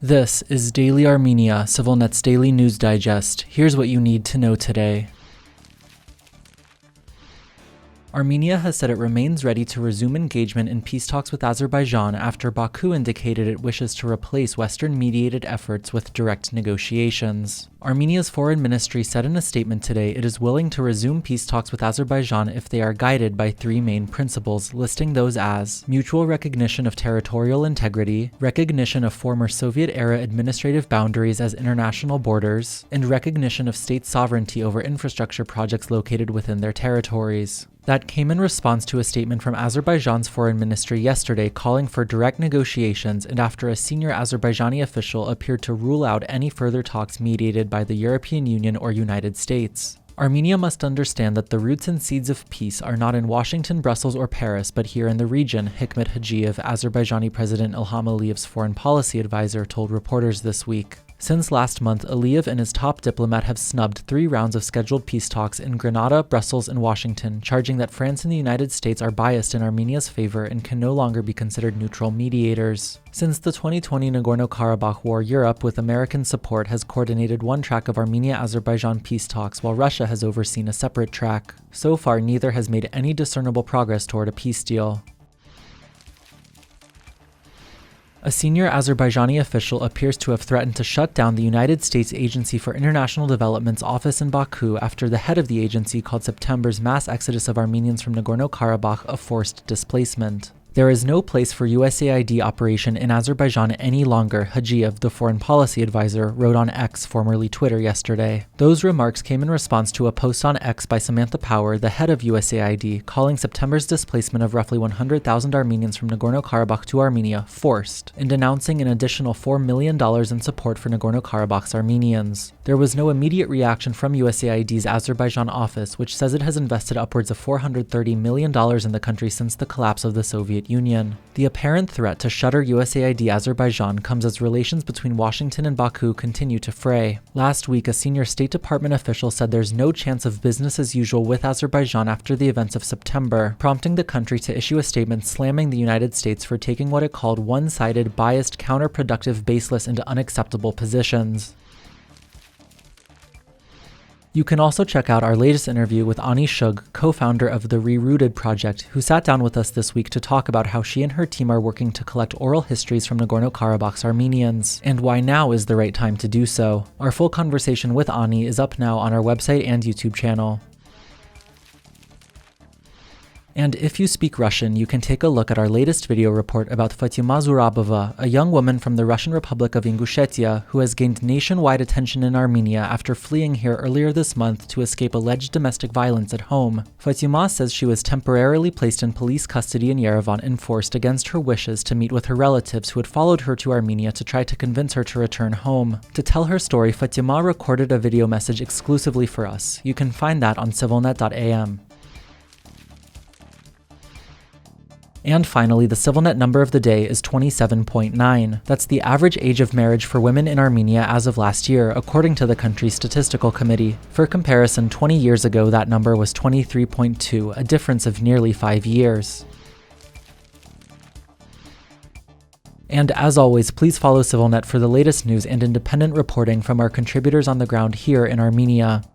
This is Daily Armenia, CivilNet's daily news digest. Here's what you need to know today. Armenia has said it remains ready to resume engagement in peace talks with Azerbaijan after Baku indicated it wishes to replace Western-mediated efforts with direct negotiations. Armenia's foreign ministry said in a statement today it is willing to resume peace talks with Azerbaijan if they are guided by three main principles, listing those as mutual recognition of territorial integrity, recognition of former Soviet-era administrative boundaries as international borders, and recognition of state sovereignty over infrastructure projects located within their territories. That came in response to a statement from Azerbaijan's foreign ministry yesterday calling for direct negotiations and after a senior Azerbaijani official appeared to rule out any further talks mediated by the European Union or United States. Armenia must understand that the roots and seeds of peace are not in Washington, Brussels, or Paris, but here in the region, Hikmet Hajiyev, Azerbaijani President Ilham Aliyev's foreign policy advisor, told reporters this week. Since last month, Aliyev and his top diplomat have snubbed 3 rounds of scheduled peace talks in Grenada, Brussels, and Washington, charging that France and the United States are biased in Armenia's favor and can no longer be considered neutral mediators. Since the 2020 Nagorno-Karabakh war, Europe, with American support, has coordinated one track of Armenia-Azerbaijan peace talks, while Russia has overseen a separate track. So far, neither has made any discernible progress toward a peace deal. A senior Azerbaijani official appears to have threatened to shut down the United States Agency for International Development's office in Baku after the head of the agency called September's mass exodus of Armenians from Nagorno-Karabakh a forced displacement. There is no place for USAID operation in Azerbaijan any longer, Hajiyev, the foreign policy advisor, wrote on X, formerly Twitter, yesterday. Those remarks came in response to a post on X by Samantha Power, the head of USAID, calling September's displacement of roughly 100,000 Armenians from Nagorno-Karabakh to Armenia forced, and announcing an additional $4 million in support for Nagorno-Karabakh's Armenians. There was no immediate reaction from USAID's Azerbaijan office, which says it has invested upwards of $430 million in the country since the collapse of the Soviet Union. The apparent threat to shutter USAID Azerbaijan comes as relations between Washington and Baku continue to fray. Last week, a senior State Department official said there's no chance of business as usual with Azerbaijan after the events of September, prompting the country to issue a statement slamming the United States for taking what it called one-sided, biased, counterproductive, baseless, and unacceptable positions. You can also check out our latest interview with Ani Shug, co-founder of the Rerooted project, who sat down with us this week to talk about how she and her team are working to collect oral histories from Nagorno-Karabakh's Armenians, and why now is the right time to do so. Our full conversation with Ani is up now on our website and YouTube channel. And if you speak Russian, you can take a look at our latest video report about Fatima Zurabova, a young woman from the Russian Republic of Ingushetia who has gained nationwide attention in Armenia after fleeing here earlier this month to escape alleged domestic violence at home. Fatima says she was temporarily placed in police custody in Yerevan and forced against her wishes to meet with her relatives who had followed her to Armenia to try to convince her to return home. To tell her story, Fatima recorded a video message exclusively for us. You can find that on civilnet.am. And finally, the CivilNet number of the day is 27.9. That's the average age of marriage for women in Armenia as of last year, according to the country's statistical committee. For comparison, 20 years ago that number was 23.2, a difference of nearly 5 years. And as always, please follow CivilNet for the latest news and independent reporting from our contributors on the ground here in Armenia.